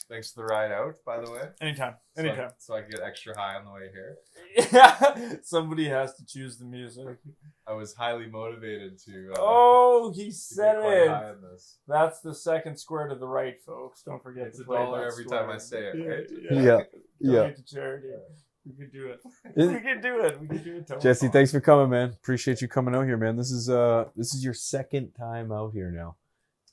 Thanks for the ride out, by the way. Anytime. So I can get extra high on the way here. Yeah, somebody has to choose the music. I was highly motivated to. He to said get quite it. high on this. That's the second square to the right, folks. Don't forget It's to $1 play that every square. time I say it, right? Donate to charity. We could do it. We could do it. Toba. Jesse, thanks for coming, man. Appreciate you coming out here, man. This is your second time out here now.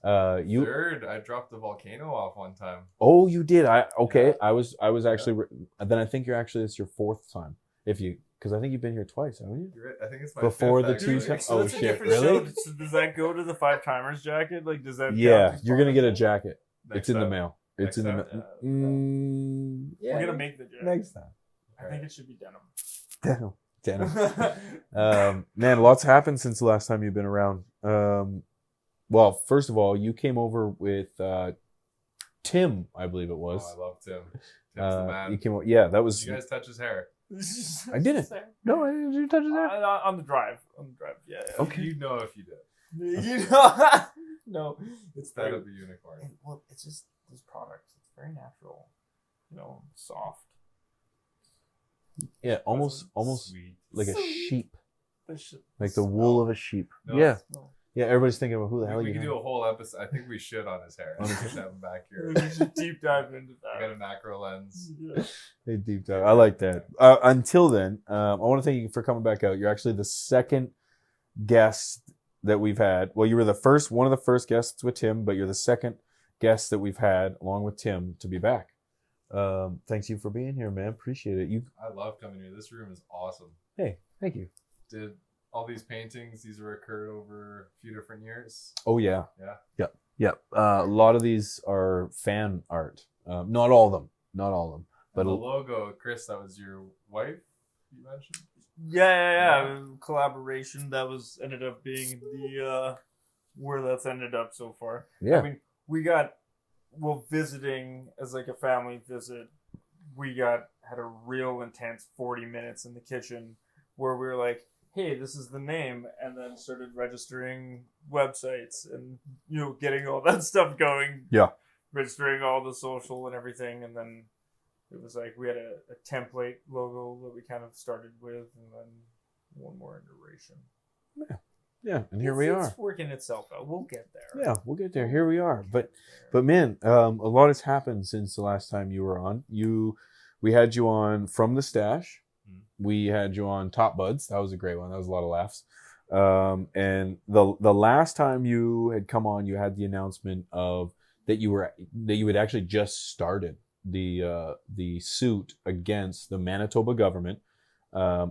Third, I dropped the volcano off one time. Oh, you did. I Yeah. was actually. Then I think it's your fourth time. Because I think you've been here twice, haven't you? You're right. I think it's my Before fifth, the two actually. times. So Oh that's a shit! different Really? show. So does that go to the 5 timers jacket? Like, does that? Yeah, count as you're part gonna of get a it? jacket. Next It's in the time. mail. Next It's in the time. mail. We're gonna make the jacket. next time. I think it should be denim. Denim. Man, lots happened since the last time you've been around. Well, first of all, you came over with Tim, I believe it was. Oh, I love Tim. Tim's the man. You came. Yeah, that was. Did you guys touch his hair? I didn't. No, I didn't. Did you touch it there? On the drive. Yeah. Okay. You know if you did. You know, no, it's That very. of a unicorn. Well, it's just these products. It's very natural. Soft. Yeah, almost Sweet. like a Sweet. sheep, This shit- like the wool of a sheep. No, Yeah, No. yeah. Everybody's thinking about who the hell We you can know. do a whole episode. I think we should on his hair. On We his should have him back here. We should deep dive into I got that. a macro lens. Yeah. Hey, deep dive. I like that. Until then, I want to thank you for coming back out. You're actually the second guest that we've had. Well, you were one of the first guests with Tim, but you're the second guest that we've had along with Tim to be back. Thanks you for being here, man. Appreciate it. I love coming here. This room is awesome. Hey, thank you. Did all these paintings, these were occurred over a few different years? Oh yeah. Yeah. Yep. A lot of these are fan art. Not all of them. But And the logo, Chris, that was your wife you mentioned? Yeah. Collaboration that was ended up being the where that's ended up so far. yeah. I mean, visiting as like a family visit, had a real intense 40 minutes in the kitchen where we were like, hey, this is the name, and then started registering websites and getting all that stuff going. Yeah. Registering all the social and everything, and then it was like we had a template logo that we kind of started with, and then one more iteration. Yeah, and here we are. It's working itself out. We'll get there. Yeah, we'll get there. Here we are. But man, a lot has happened since the last time you were on. We had you on From the Stash. We had you on Top Buds. That was a great one. That was a lot of laughs. And the last time you had come on, you had the announcement of that you had actually just started the suit against the Manitoba government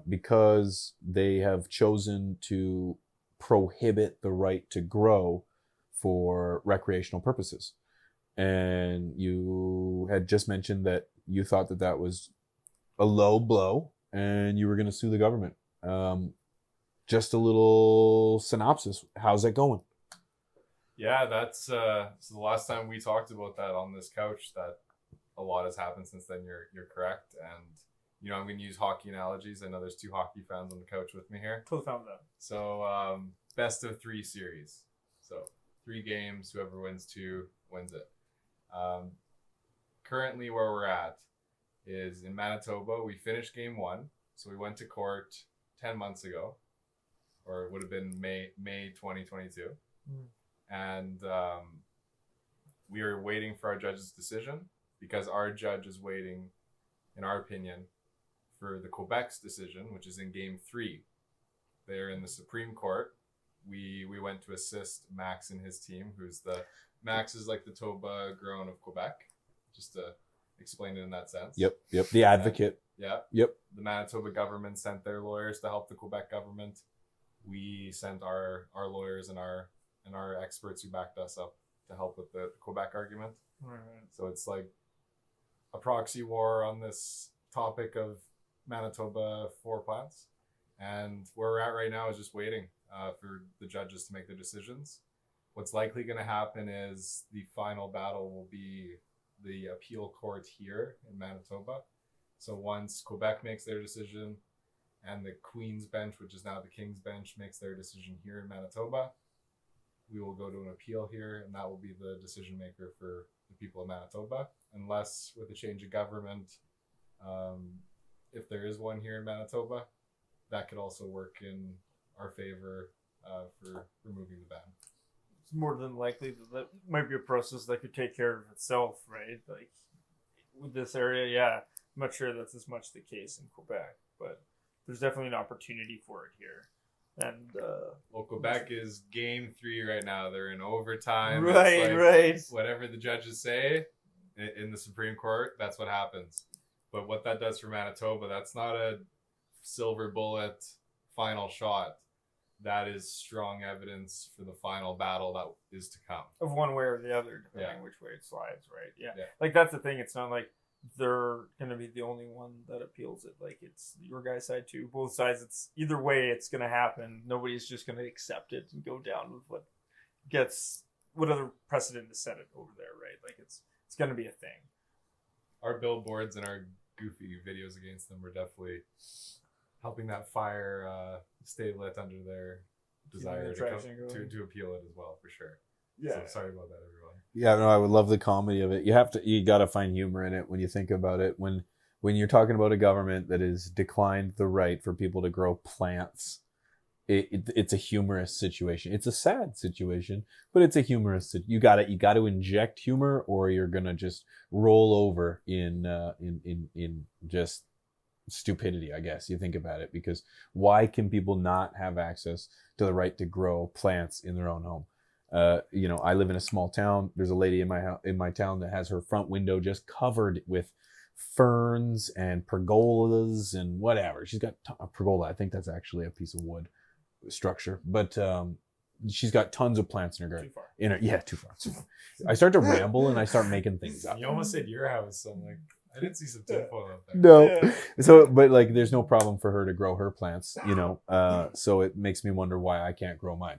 because they have chosen to prohibit the right to grow for recreational purposes. And you had just mentioned that you thought that was a low blow and you were going to sue the government. Just a little synopsis. How's that going? Yeah, that's so the last time we talked about that on this couch, that a lot has happened since then. You're correct. And I'm going to use hockey analogies. I know there's 2 hockey fans on the couch with me here. Totally found that. So best of 3 series. So 3 games, whoever wins 2 wins it. Currently where we're at is in Manitoba. We finished game 1. So we went to court 10 months ago, or it would have been May 2022. And we are waiting for our judge's decision because our judge is waiting, in our opinion, for the Quebec's decision, which is in game 3. They're in the Supreme Court. We went to assist Max and his team, Max is like the TobaGrown of Quebec, just to explain it in that sense. Yep. The advocate. Yeah. Yep. The Manitoba government sent their lawyers to help the Quebec government. We sent our lawyers and our experts who backed us up to help with the Quebec argument. Right. So it's like a proxy war on this topic of Manitoba floor plants. And where we're at right now is just waiting for the judges to make their decisions. What's likely going to happen is the final battle will be the appeal court here in Manitoba. So once Quebec makes their decision and the Queen's Bench, which is now the King's Bench, makes their decision here in Manitoba, we will go to an appeal here, and that will be the decision maker for the people of Manitoba. unless with a change of government, if there is one here in Manitoba, that could also work in our favor for removing the ban. It's more than likely that might be a process that could take care of itself, right? Like with this area, yeah, I'm not sure that's as much the case in Quebec, but there's definitely an opportunity for it here. And well, Quebec is game 3 right now. They're in overtime. Right, it's like right. whatever the judges say in the Supreme Court, that's what happens. But what that does for Manitoba, that's not a silver bullet final shot. That is strong evidence for the final battle that is to come. Of one way or the other, depending Yeah. which way it slides, right? Yeah. Yeah. Like that's the thing. It's not like they're going to be the only one that appeals it. Like it's your guy's side too. Both sides, it's either way it's going to happen. Nobody's just going to accept it and go down with what other precedent is set it over there, right? Like it's going to be a thing. Our billboards and our goofy videos against them were definitely helping that fire stay lit under their desire to appeal it as well, for sure. Yeah. So sorry about that, everyone. Yeah, no, I would love the comedy of it. You got to find humor in it when you think about it. When you're talking about a government that has declined the right for people to grow plants, it's a humorous situation. It's a sad situation, but it's a humorous. You got to inject humor, or you're gonna just roll over in just stupidity, I guess. You think about it, because why can people not have access to the right to grow plants in their own home? I live in a small town. There's a lady in my town that has her front window just covered with ferns and pergolas and whatever. She's got a pergola. I think that's actually a piece of wood structure, but she's got tons of plants in her garden. Too far. I start to ramble and I start making things up. You almost said your house. So I'm like, I didn't see some tinfoil out there. No. Yeah. So, but like, there's no problem for her to grow her plants, so it makes me wonder why I can't grow mine.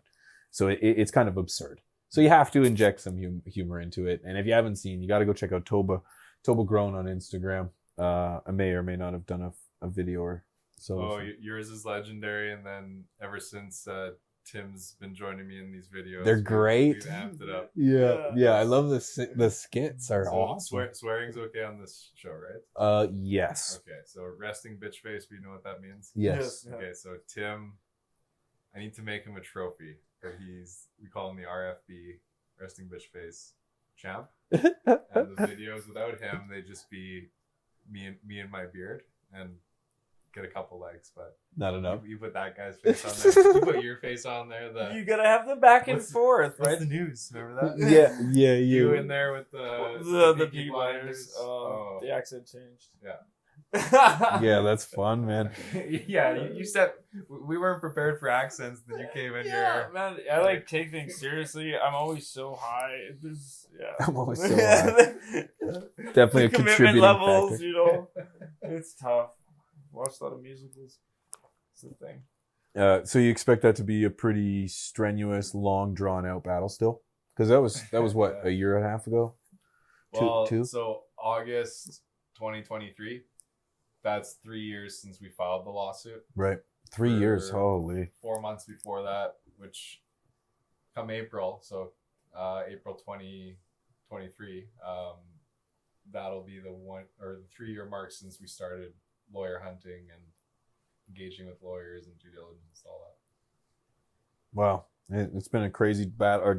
So it's kind of absurd. So you have to inject some humor into it. And if you haven't seen, you got to go check out TobaGrown on Instagram. I may or may not have done a video or so. Oh, yours is legendary. And then ever since Tim's been joining me in these videos, they're great. We've amped it up. Yeah. I love the skits are awesome. Swearing's okay on this show, right? Yes. Okay, so resting bitch face. We know what that means. Yes. Yeah. Okay, so Tim, I need to make him a trophy. But we call him the RFB, resting bitch face champ. And the videos without him, they just be me and my beard, and get a couple likes. But Not enough. you put that guy's face on there. You put your face on there. You gotta have the back and forth, What's right? the news? Remember that? Yeah. You in there with the Peaky Blinders. Oh, the accent changed. Yeah. Yeah, that's fun, man. Yeah, you said we weren't prepared for accents. Then you came in here. Man, I like take things seriously. I'm always so high. I'm always so high. Definitely a the commitment contributing levels, factor. It's tough. Watched a lot of musicals. It's the thing. So you expect that to be a pretty strenuous, long, drawn out battle still? Because that was what, a year and a half ago? Well, Two? So August 2023. That's 3 years since we filed the lawsuit. Right. 3 years. Holy. 4 months before that, which come April, so April 2023, that'll be the 3 year mark since we started lawyer hunting and engaging with lawyers and due diligence, all that. Wow. It's been a crazy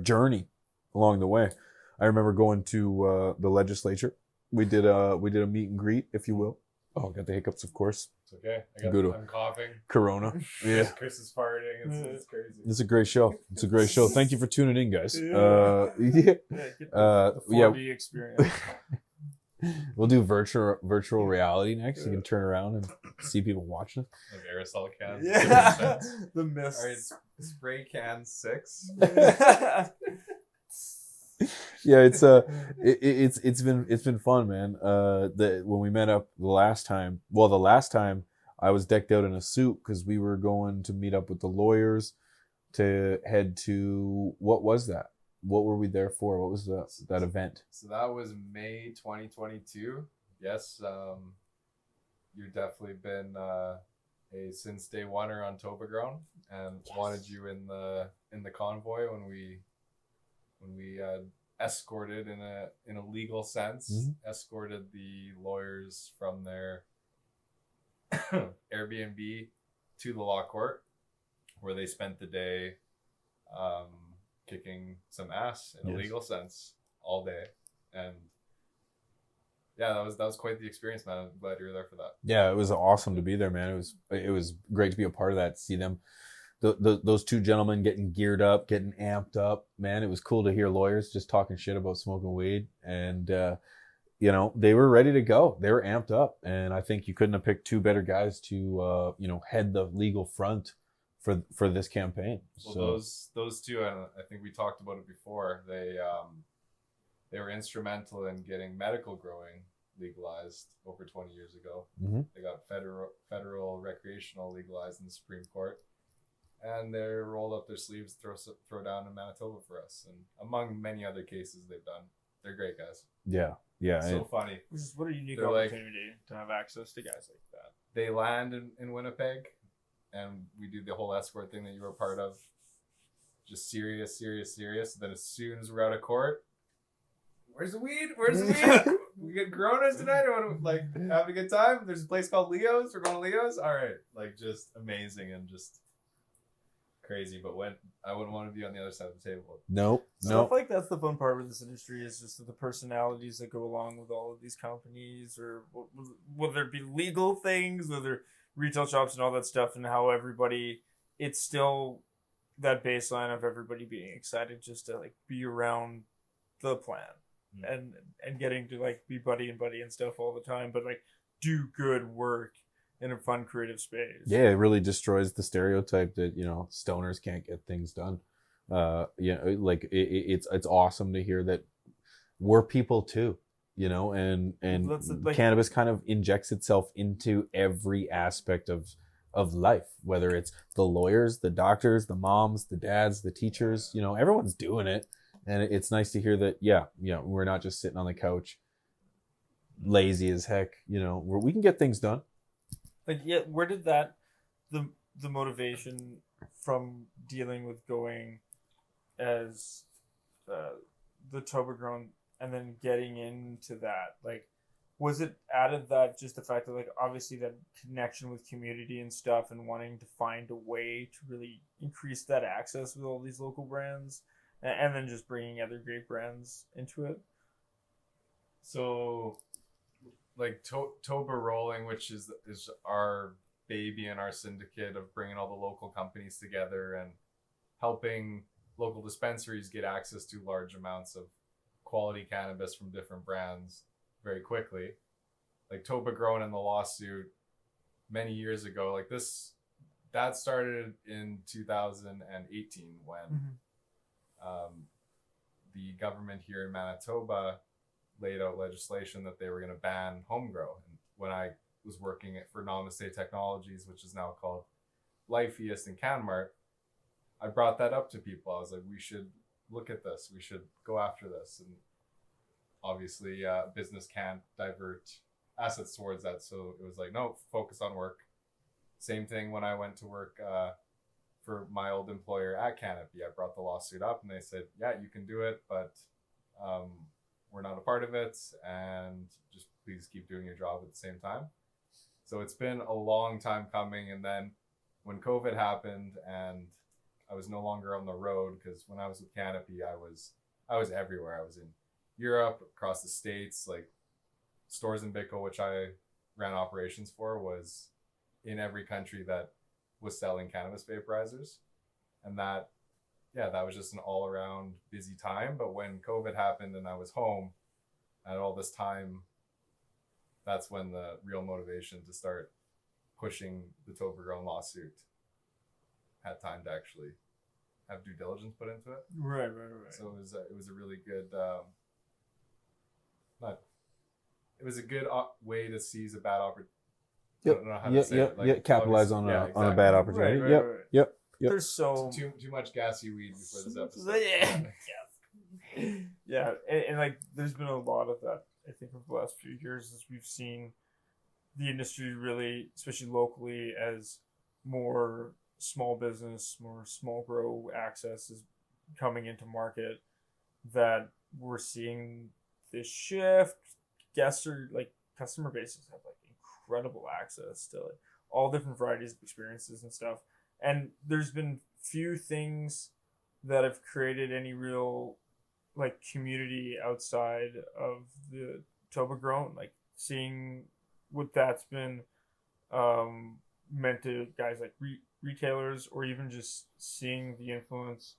journey along the way. I remember going to the legislature. We did a meet and greet, if you will. Oh, got the hiccups, of course. It's okay. I'm coughing. Corona. Yeah. Chris is farting. It's crazy. It's a great show. Thank you for tuning in, guys. Yeah. Yeah. Get the 4D experience. We'll do virtual reality next. You can turn around and see people watching us. Like aerosol cans. Yeah. The mist. All right, spray can 6. Yeah, it's been fun, man. When we met up the last time I was decked out in a suit because we were going to meet up with the lawyers to head to, what was that? What were we there for? What was that event? So that was May 2022. Yes, you've definitely been a since day oneer on TobaGrown, and wanted you in the convoy when we escorted in a legal sense, escorted the lawyers from their Airbnb to the law court, where they spent the day kicking some ass in a legal sense all day. And yeah, that was quite the experience, man. I'm glad you were there for that. Yeah, it was awesome to be there, man. It was great to be a part of that, to see them, those two gentlemen getting geared up, getting amped up, man. It was cool to hear lawyers just talking shit about smoking weed, and you know, they were ready to go. They were amped up, and I think you couldn't have picked two better guys to you know, head the legal front for this campaign. Well, so those two, and I think we talked about it before, they were instrumental in getting medical growing legalized over 20 years ago. They got federal recreational legalized in the Supreme Court, and they rolled up their sleeves to throw down in Manitoba for us, and among many other cases they've done. They're great guys. Yeah, so funny. What a unique opportunity to have access to guys like that. They land in Winnipeg, and we do the whole escort thing that you were a part of. Just serious. Then as soon as we're out of court, where's the weed? We get Coronas tonight? Or what, like, having a good time? There's a place called Leo's. We're going to Leo's? All right. Like, just amazing and just crazy. But when I wouldn't want to be on the other side of the table. Nope. Stuff like that's the fun part with this industry, is just the personalities that go along with all of these companies, or whether it be legal things, whether retail shops and all that stuff, and how everybody, it's still that baseline of everybody being excited just to like be around the plan. And getting to like be buddy and stuff all the time, but like do good work in a fun creative space. Yeah, it really destroys the stereotype that, you know, stoners can't get things done. You know, like it's awesome to hear that we're people too, you know, and like, cannabis kind of injects itself into every aspect of life, whether it's the lawyers, the doctors, the moms, the dads, the teachers, you know, everyone's doing it. And it's nice to hear that, yeah, you know, we're not just sitting on the couch lazy as heck, you know, where we can get things done. Like, yeah, where did that, the motivation from dealing with going as the TobaGrown and then getting into that, like, was it added that just the fact that, like, obviously that connection with community and stuff and wanting to find a way to really increase that access with all these local brands? And then just bringing other great brands into it. So, like Toba Rolling, which is our baby and our syndicate of bringing all the local companies together and helping local dispensaries get access to large amounts of quality cannabis from different brands very quickly. Like TobaGrown and the lawsuit many years ago, like that started in 2018 when the government here in Manitoba laid out legislation that they were going to ban home grow. And when I was working for Namaste Technologies, which is now called Life East in Canmart, I brought that up to people. I was like, we should look at this. We should go after this. And obviously, business can't divert assets towards that. So it was like, no, focus on work. Same thing when I went to work for my old employer at Canopy. I brought the lawsuit up and they said, yeah, you can do it, but we're not a part of it, and just please keep doing your job at the same time. So it's been a long time coming. And then when COVID happened and I was no longer on the road, because when I was with Canopy, I was everywhere. I was in Europe, across the States, like Stores in Bickle, which I ran operations for, was in every country that was selling cannabis vaporizers. And that was just an all around busy time. But when COVID happened and I was home at all this time, that's when the real motivation to start pushing the TobaGrown lawsuit had time to actually have due diligence put into it. Right. So it was a really good, it was a good way to seize a bad opportunity. I don't know how to say it. Like, capitalize on a bad opportunity. Right. Yep. There's so too much gassy weed before this episode. Yeah, and like there's been a lot of that, I think, over the last few years, as we've seen the industry really, especially locally, as more small business, more small grow access is coming into market, that we're seeing this shift. Guests are like customer bases have like incredible access to like all different varieties of experiences and stuff. And there's been few things that have created any real like community outside of the TobaGrown. Like seeing what that's been meant to guys like retailers, or even just seeing the influence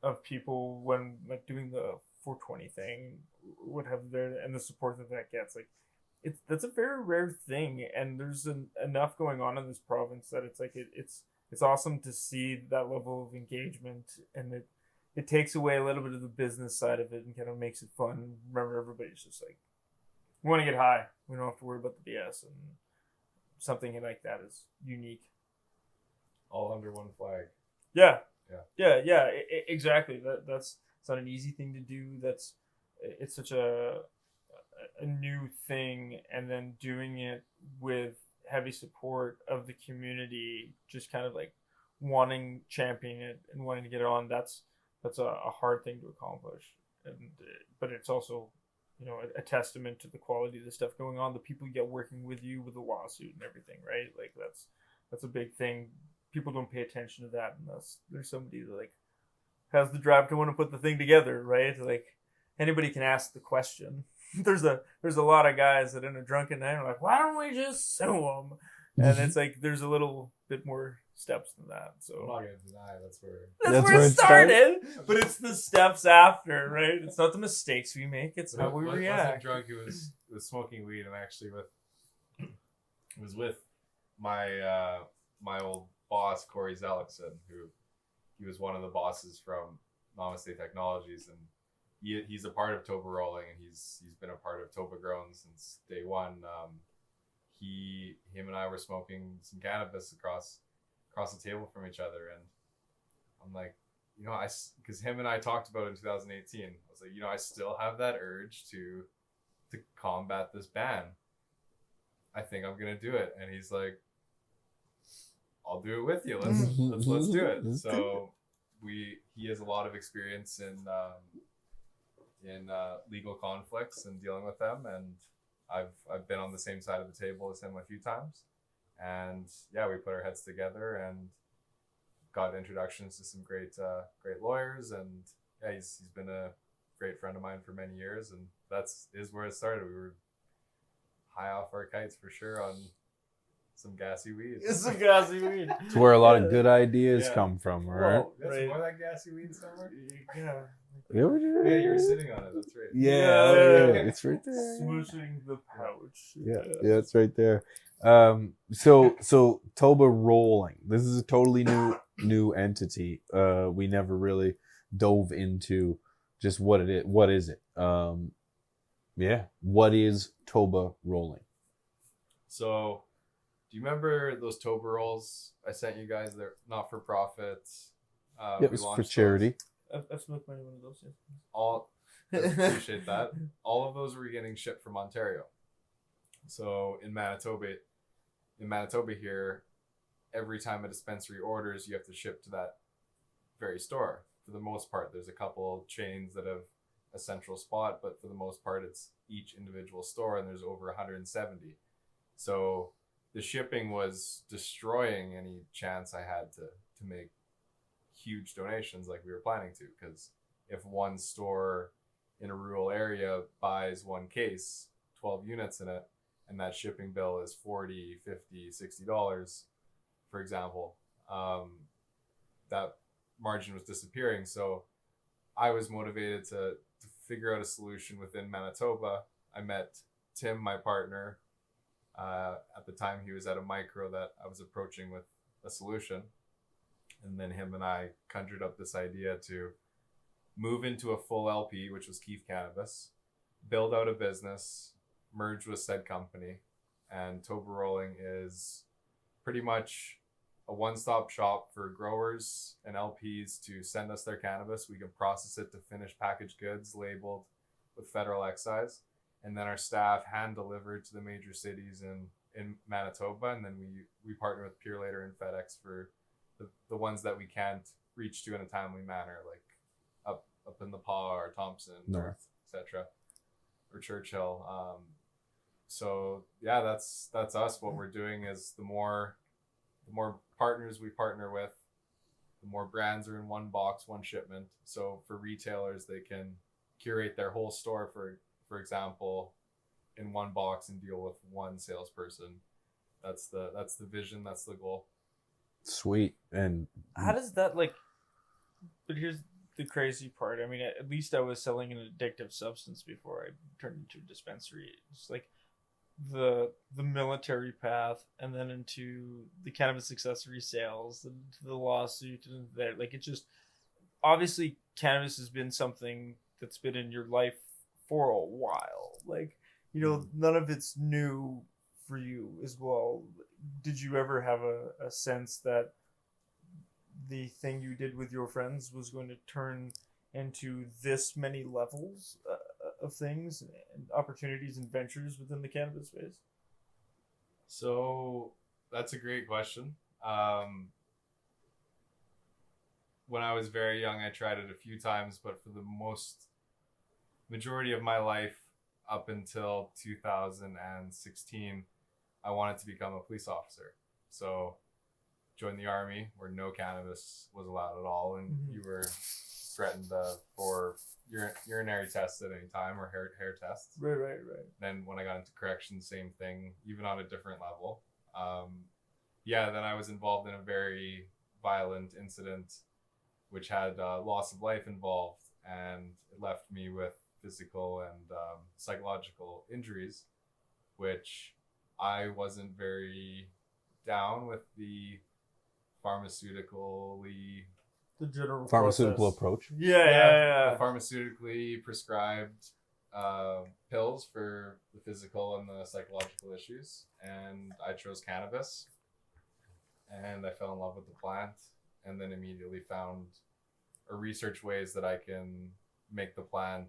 of people when like doing the 420 thing would have there, and the support that gets. Like that's a very rare thing, and there's enough going on in this province that it's like it's awesome to see that level of engagement, and it takes away a little bit of the business side of it and kind of makes it fun. Remember, everybody's just like, we want to get high, we don't have to worry about the BS, and something like that is unique. All under one flag. Yeah. Yeah. Exactly. That's it's not an easy thing to do. It's such a new thing, and then doing it with heavy support of the community, just kind of like wanting champion it and wanting to get it on. That's a hard thing to accomplish, and but it's also, you know, a testament to the quality of the stuff going on, the people you get working with you with the lawsuit and everything, right? Like that's a big thing. People don't pay attention to that unless there's somebody that like has the drive to want to put the thing together, right? Like anybody can ask the question. there's a lot of guys that in a drunken night are like, why don't we just sue them? And it's like there's a little bit more steps than that. So I'm not gonna deny that's where it started. But it's the steps after, right? It's not the mistakes we make, it's how we react. Wasn't drunk, it was smoking weed, and actually with my my old boss Corey Zellickson, who he was one of the bosses from Namaste Technologies, and he's a part of Toba Rolling, and he's been a part of TobaGrown since day one. Him and I were smoking some cannabis across the table from each other, and I'm like, you know, because him and I talked about it in 2018. I was like, you know, I still have that urge to combat this ban. I think I'm gonna do it, and he's like, I'll do it with you. Let's do it. So he has a lot of experience in legal conflicts and dealing with them, and I've been on the same side of the table as him a few times, and yeah, we put our heads together and got introductions to some great lawyers, and yeah, he's been a great friend of mine for many years, and is where it started. We were high off our kites for sure on some gassy weed. It's some gassy weed. It's where a lot of good ideas come from, right? Well, right. More of that gassy weed somewhere? Yeah. Yeah, you were sitting on it. That's right. Yeah. It's right there. Smooshing the pouch. Yeah, it's right there. So Toba Rolling. This is a totally new entity. We never really dove into just what it is. What is it? What is Toba Rolling? So, do you remember those Toba rolls I sent you guys? They're not for profit. It was for charity. I've smoked many one of those. I appreciate that. All of those were getting shipped from Ontario. So in Manitoba here, every time a dispensary orders, you have to ship to that very store. For the most part, there's a couple chains that have a central spot, but for the most part, it's each individual store, and there's over 170. So the shipping was destroying any chance I had to make huge donations like we were planning to, because if one store in a rural area buys one case, 12 units in it, and that shipping bill is $40, $50, $60, for example, that margin was disappearing. So I was motivated to figure out a solution within Manitoba. I met Tim, my partner. At the time, he was at a micro that I was approaching with a solution. And then him and I conjured up this idea to move into a full LP, which was Keith Cannabis, build out a business, merge with said company. And Toba Rolling is pretty much a one-stop shop for growers and LPs to send us their cannabis. We can process it to finished packaged goods labeled with federal excise. And then our staff hand delivered to the major cities in Manitoba. And then we partner with Pure Later and FedEx for the ones that we can't reach to in a timely manner, like up in the Paw or Thompson, North, etc., or Churchill. So yeah, that's us. What we're doing is the more partners we partner with, the more brands are in one box, one shipment. So for retailers, they can curate their whole store, for example, in one box and deal with one salesperson. That's the vision. That's the goal. Sweet. And how does that like? But here's the crazy part. I mean, at least I was selling an addictive substance before I turned into a dispensary. It's like the military path, and then into the cannabis accessory sales, and the lawsuit, and there. Like, it just obviously cannabis has been something that's been in your life for a while. Like, you know, none of it's new for you as well. Did you ever have a sense that the thing you did with your friends was going to turn into this many levels of things and opportunities and ventures within the cannabis space? So that's a great question. When I was very young, I tried it a few times, but for the majority of my life, up until 2016, I wanted to become a police officer. So joined the army, where no cannabis was allowed at all, and you were threatened for urinary tests at any time, or hair tests. Right. Then when I got into corrections, same thing, even on a different level. Then I was involved in a very violent incident, which had loss of life involved, and it left me with physical and psychological injuries, which I wasn't very down with the the general pharmaceutical process. approach. Yeah. The pharmaceutically prescribed pills for the physical and the psychological issues, and I chose cannabis, and I fell in love with the plant, and then immediately found or researched ways that I can make the plant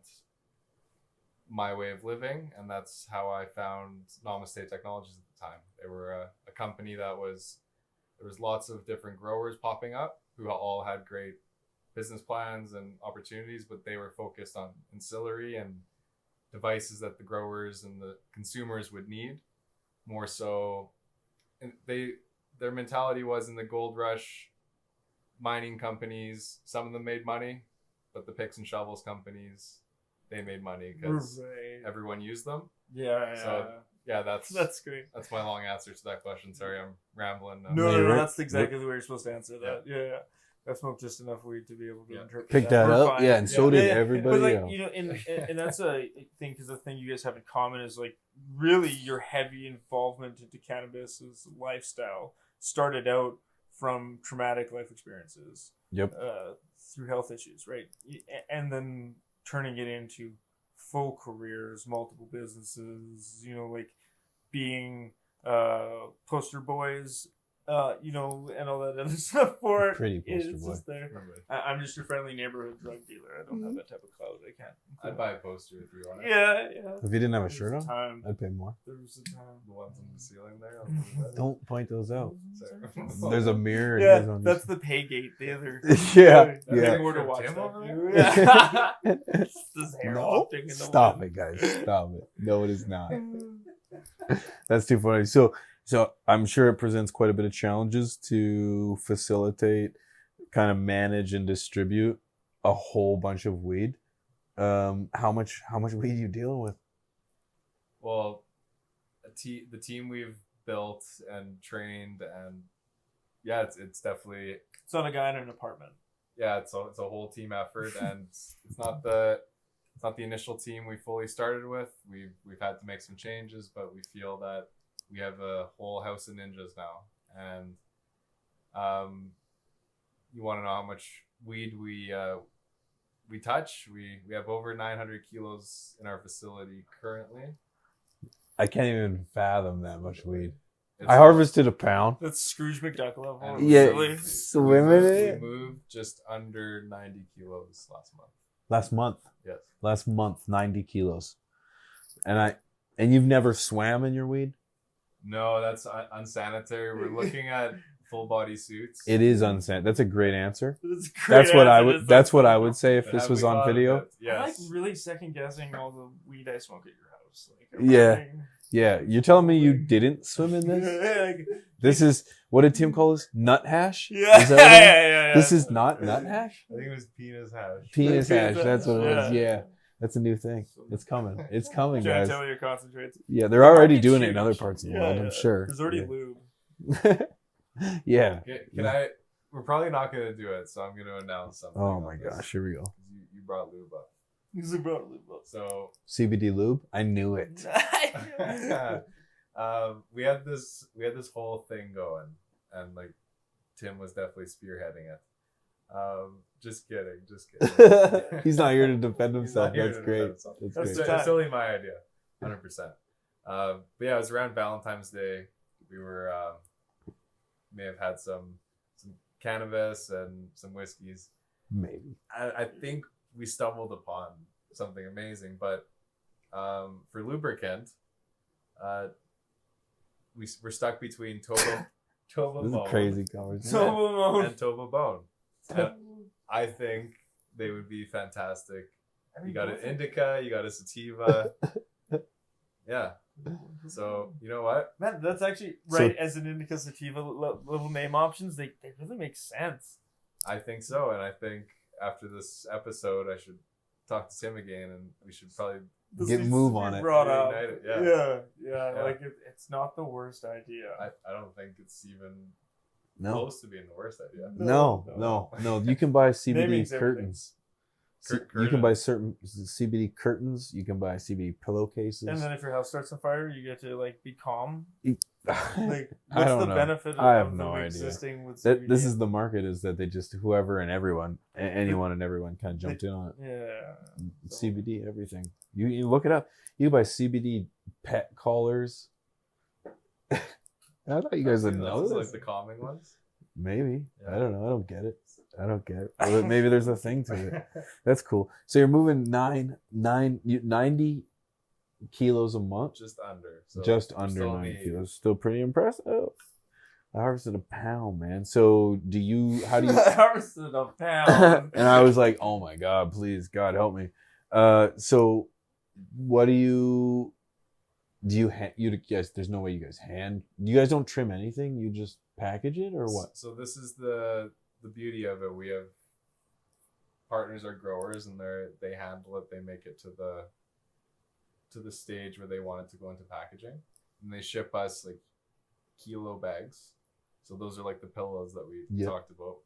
my way of living, and that's how I found Namaste Technologies at the time. They were a company there was lots of different growers popping up who all had great business plans and opportunities, but they were focused on ancillary and devices that the growers and the consumers would need more so. And their mentality was, in the gold rush, mining companies, some of them made money, but the picks and shovels companies, they made money because everyone used them. So that's great. That's my long answer to that question. Sorry, I'm rambling. No, that's exactly the way you're supposed to answer that. Yeah. I smoked just enough weed to be able to interpret Pick that up. Fine. Yeah, and so did everybody but like, else. you know, and that's a thing, because the thing you guys have in common is, like, really your heavy involvement into cannabis as a lifestyle started out from traumatic life experiences. Yep. Through health issues, right? And then turning it into full careers, multiple businesses, you know, like being poster boys, you know, and all that other stuff for it. Pretty poster it's boy. just there. I'm just your friendly neighborhood drug dealer. I don't have that type of clout. I can't. I'd buy a poster if you want it. Yeah. If you didn't have a shirt on, Time. I'd pay more. There was a time. The ones on the ceiling there. Don't point those out. Sorry. There's a mirror. Yeah, that's the pay gate. The other. Yeah. There's more to watch. Tim over That. This hair No, wafting in the stop wind. it, guys. Stop it. No, it is not. That's too funny. So I'm sure it presents quite a bit of challenges to facilitate, kind of manage and distribute a whole bunch of weed. How much weed are you dealing with? Well, the team we've built and trained, and it's definitely, It's not a guy in an apartment. it's a whole team effort, and it's not the initial team we fully started with. We've had to make some changes, but we feel that we have a whole house of ninjas now. And you want to know how much weed we touch? We have over 900 kilos in our facility currently. I can't even fathom that much weed. It's I harvested a pound. That's Scrooge McDuck level. Yeah, Really? swimming we it. moved just under 90 kilos last month. Last month. Yes. Last month, 90 kilos. And you've never swam in your weed? No, that's unsanitary. We're looking at full body suits. It is unsanitary. That's a great answer. That's a great That's what I answer. would. It's That's like- what I would say if this Have was we on thought of video. it? I like Yes. really second guessing all the weed I smoke at your house. Like, Yeah. everything. Yeah, you're telling me you didn't swim in this? Like, This is what did Tim call this? Nut hash? yeah, Is that what it is? yeah. This is not nut hash. I think it was penis hash. Penis hash. Penis That's what it hash, is. Yeah, that's a new thing. It's coming. It's coming, Can't guys. tell your concentrates. Yeah, they're already Market's doing it in huge. other parts of the Yeah, world. yeah. I'm sure. There's already Yeah. lube. Yeah. Can I? We're probably not going to do it, so I'm going to announce something. Oh on my this. gosh, here we go. You brought lube up. He's about lube. So CBD lube. I knew it. we had this whole thing going, and like Tim was definitely spearheading it. Just kidding. He's not here to defend He's not himself. here That's to great. defend himself. That's That's great. the time. It's only my idea, 100%. But yeah, it was around Valentine's Day. We were may have had some cannabis and some whiskeys. Maybe. I think we stumbled upon something amazing, but for lubricant, we're stuck between Toba This is a Bone crazy conversation. So and Toba Bone. And I think they would be fantastic. You got an indica, you got a sativa. Yeah. So you know what? man, that's actually So- right. As an indica sativa little name options, they really make sense. I think so, and I think after this episode, I should talk to Tim again, and we should probably This Get needs move to be on it. Brought up. Reunite it, yeah. Yeah. Like it's not the worst idea. I don't think it's even No. close to being the worst idea. No. You can buy CBD Naming's everything. curtains. Curtain. You can buy certain CBD curtains. You can buy CBD pillowcases. And then if your house starts on fire, you get to like be calm. Like, I what's don't the know. benefit I of have them no idea. existing with That CBD? this is the market, is that they just whoever and everyone, anyone and everyone kind of jumped in on it. Yeah. CBD, everything. You look it up. You can buy CBD pet collars. I thought you guys would know Those are this. like the calming ones. Maybe. Yeah. I don't know. I don't get it. Or maybe there's a thing to it. That's cool. So you're moving 90 kilos a month. Just under. So Just we're under still 9 the- kilos. Still pretty impressive. I harvested a pound, man. So how do you harvested a pound. and I was like, oh my God, please, God help me. So what do you guys, there's no way you guys you guys don't trim anything? You just package it or what? So this is the beauty of it. We have partners are growers, and they handle it. They make it to the stage where they want it to go into packaging, and they ship us like kilo bags. So those are like the pillows that we Yep. talked about,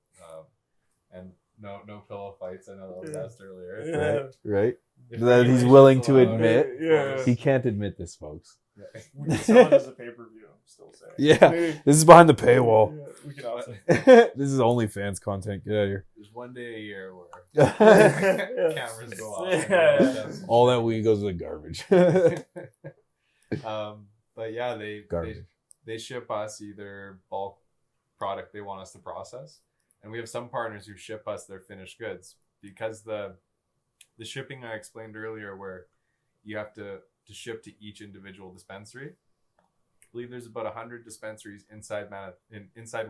and no pillow fights. I know that was Yeah. asked earlier. Yeah. Right? If That he's regulations willing to allow it, admit. of Yeah. course. He can't admit this, folks. Yeah. We can sell it as a pay-per-view, I'm still saying. Yeah. This is behind the paywall. Yeah, we can also. This is OnlyFans content. Get out of here. There's one day a year where Yeah. cameras go off. Yeah. All that weed goes to the garbage. But yeah, Garbage. they ship us either bulk product they want us to process, and we have some partners who ship us their finished goods, because the shipping I explained earlier, where you have to ship to each individual dispensary. I believe there's about 100 dispensaries inside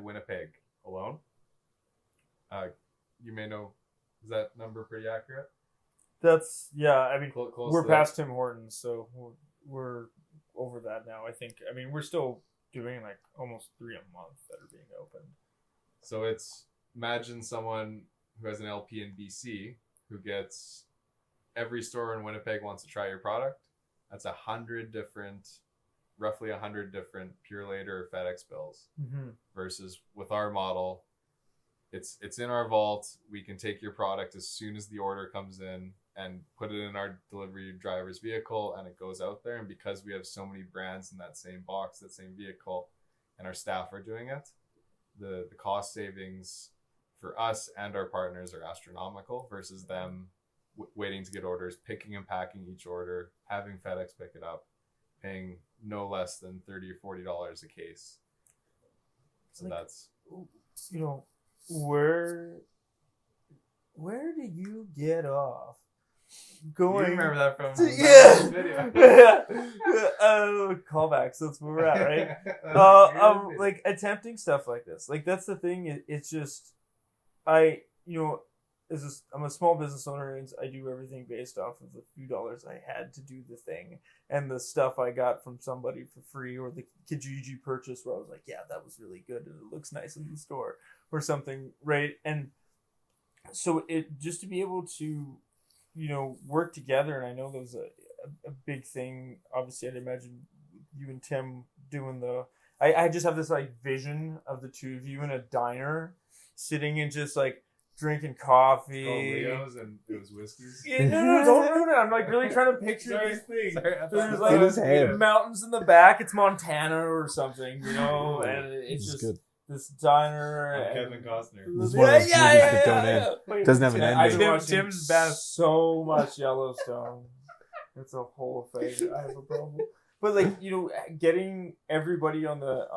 Winnipeg alone. You may know, is that number pretty accurate? That's I mean, Close we're to that. past Tim Hortons, so we're over that now. I think. I mean, we're still doing like almost 3 a month that are being opened. So imagine someone who has an LP in BC who gets every store in Winnipeg wants to try your product. That's roughly 100 different Pure Later or FedEx bills. Mm-hmm. Versus with our model, it's in our vault. We can take your product as soon as the order comes in and put it in our delivery driver's vehicle, and it goes out there. And because we have so many brands in that same box, that same vehicle, and our staff are doing it, the cost savings for us and our partners are astronomical versus them waiting to get orders, picking and packing each order, having FedEx pick it up, paying no less than $30 or $40 a case. So Like, that's where do you get off going. You remember that from Yeah. the video. Callbacks. That's where we're at, right? Like attempting stuff like this. Like that's the thing. It's just, I'm a small business owner and I do everything based off of the few dollars I had to do the thing and the stuff I got from somebody for free or the Kijiji purchase where I was like, yeah, that was really good and it looks nice in the store or something, right? And so it just to be able to, work together, and I know there was a big thing. Obviously, I'd imagine you and Tim doing I just have this like vision of the two of you in a diner, sitting and just like drinking coffee. Leo's and it was whiskeys. Yeah, no, don't ruin it. I'm like really trying to picture these things. There's like mountains in the back. It's Montana or something, and it's just good. This diner. Kevin Costner. This is one of those movies that don't end. Doesn't have an ending. Tim's best so much Yellowstone. It's a whole thing. I have a problem. But getting everybody on the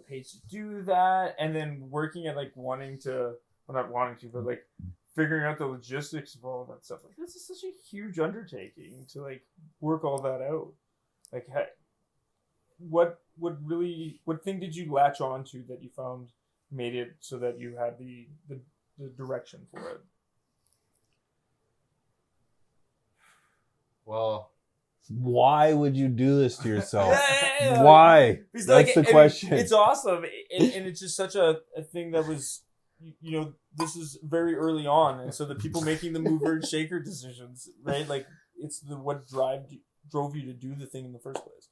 page to do that, and then working at like figuring out the logistics of all of that stuff. Like this is such a huge undertaking to like work all that out. Like, what thing did you latch on to that you found made it so that you had the direction for it? Well, why would you do this to yourself? Yeah. Why? That's the question. It's awesome, and it's just such a thing that was, this is very early on, and so the people making the mover and shaker decisions, right? Like it's what drove you to do the thing in the first place.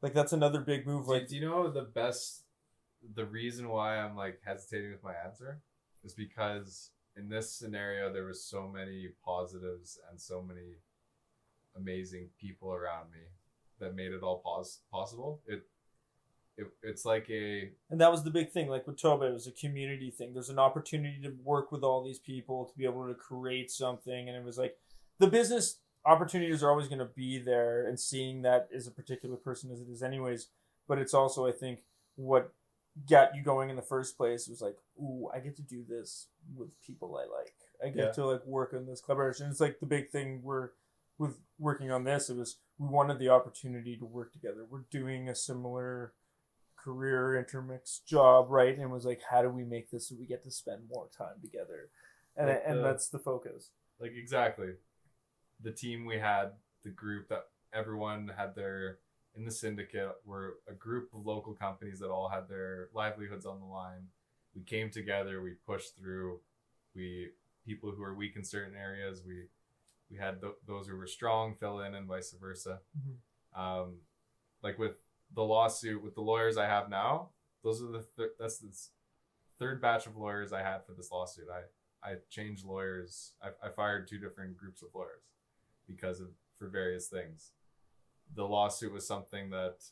Like that's another big move. Like, do you know the reason why I'm like hesitating with my answer is because in this scenario there was so many positives and so many amazing people around me that made it all possible. It's like and that was the big thing. Like with Toba, it was a community thing. There's an opportunity to work with all these people to be able to create something, and it was like the business opportunities are always going to be there, and seeing that as a particular person as it is anyways. But it's also, I think, what got you going in the first place was like, ooh, I get to do this with people I like. I get to like work on this collaboration. It's like the big thing with working on this. It was we wanted the opportunity to work together. We're doing a similar career intermixed job, right? And it was like, how do we make this so we get to spend more time together? And that's the focus. Like exactly. The team we had, the group that everyone had in the syndicate were a group of local companies that all had their livelihoods on the line. We came together, we pushed through, people who were weak in certain areas, we had those who were strong fill in and vice versa. Mm-hmm. Like with the lawsuit, with the lawyers I have now, those are that's the third batch of lawyers I had for this lawsuit. I changed lawyers. I fired 2 different groups of lawyers for various things. The lawsuit was something that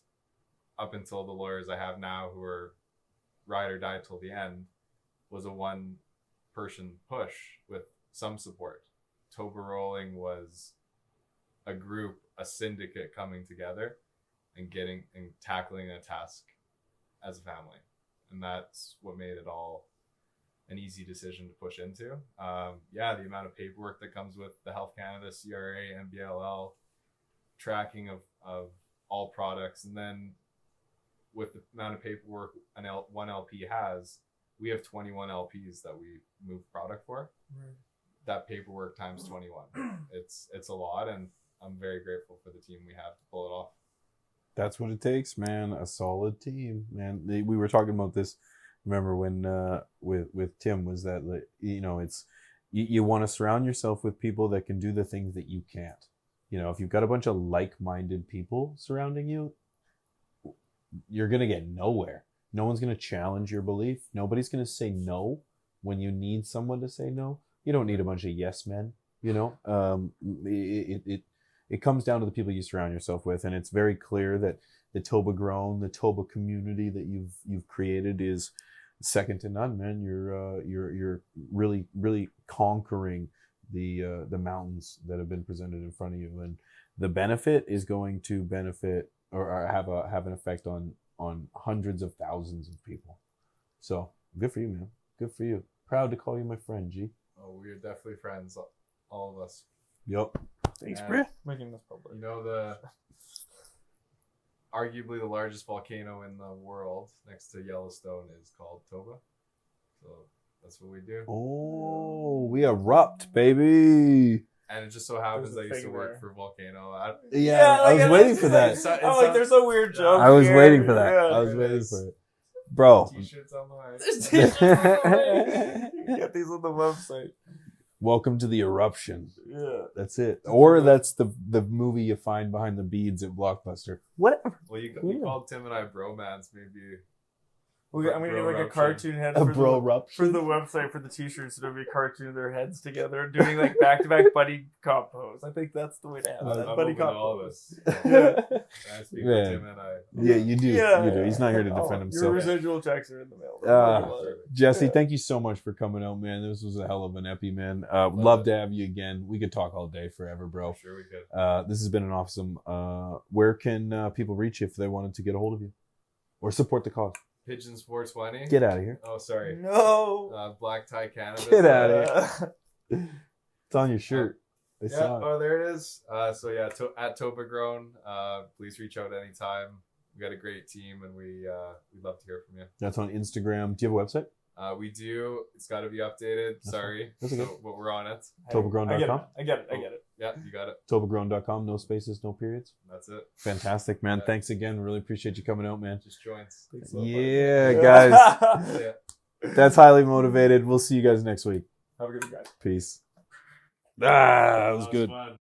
up until the lawyers I have now who are ride or die till the end was a 1-person push with some support. Toba Rolling was a group, a syndicate coming together and tackling a task as a family. And that's what made it all an easy decision to push into. The amount of paperwork that comes with the Health Canada, CRA, MBLL, tracking of all products, and then with the amount of paperwork one LP has, we have 21 LPs that we move product for. Right. That paperwork times 21. It's a lot, and I'm very grateful for the team we have to pull it off. That's what it takes, man. A solid team, man. We were talking about this. Remember when with Tim was that it's you want to surround yourself with people that can do the things that you can't. If you've got a bunch of like-minded people surrounding you, you're gonna get nowhere. No one's gonna challenge your belief. Nobody's gonna say no when you need someone to say no. You don't need a bunch of yes men. It comes down to the people you surround yourself with, and it's very clear that the TobaGrown, the Toba community that you've created is second to none, man. You're really, really conquering the mountains that have been presented in front of you, and the benefit is going to benefit or have an effect on hundreds of thousands of people. So good for you, man. Good for you. Proud to call you my friend, G. Oh, we are definitely friends. all of us. Yep. Thanks, And- Bri. Making this public. You know, the arguably the largest volcano in the world next to Yellowstone is called Toba. So that's what we do. Oh, we erupt, baby. And it just so happens There's a I used to thing work there. for Volcano. Yeah, I was waiting for that. I'm like, there's a weird joke. I was here. waiting for that. Yeah. I was waiting for it. Bro. T-shirts on the way. There's t-shirts on the way. You get these on the website. Welcome to the eruption. Yeah. That's it. Or that's the movie you find behind the beads at Blockbuster. Whatever. Well, you Yeah. called Tim and I bromance, maybe. I'm gonna get like a Bro-ruption. cartoon head A for bro the eruption. website for the t-shirts. It'll be a cartoon of their heads together doing like back-to-back buddy cop pose. I think that's the way to have that I'm buddy open to cop all pose. this. Yeah. I speak Man. for Tim and I. Yeah, you do. Yeah, You do. He's not here to Oh, defend Your himself. residual checks are in the mail. Jesse, Yeah. thank you so much for coming out, man. This was a hell of an epi, man. Love to have you again. We could talk all day forever, bro. I'm sure we could. This has been an awesome. Where can people reach you if they wanted to get a hold of you or support the cause? Pigeons 420. Get out of here. Oh, sorry. No. Black Tie Cannabis. Get outta here. It's on your shirt. I Yeah. saw it. Oh, there it is. So yeah, at TobaGrown. Please reach out anytime. We got a great team, and we'd love to hear from you. That's on Instagram. Do you have a website? We do. It's got to be updated. That's Sorry. That's okay. So, but we're on it. TobaGrown.com? I get it. Yeah, you got it. TobaGrown.com. No spaces, no periods. That's it. Fantastic, man. Yeah. Thanks again. Really appreciate you coming out, man. Just joins. Yeah, guys. Yeah. That's highly motivated. We'll see you guys next week. Have a good one, guys. Peace. That was good. Fun.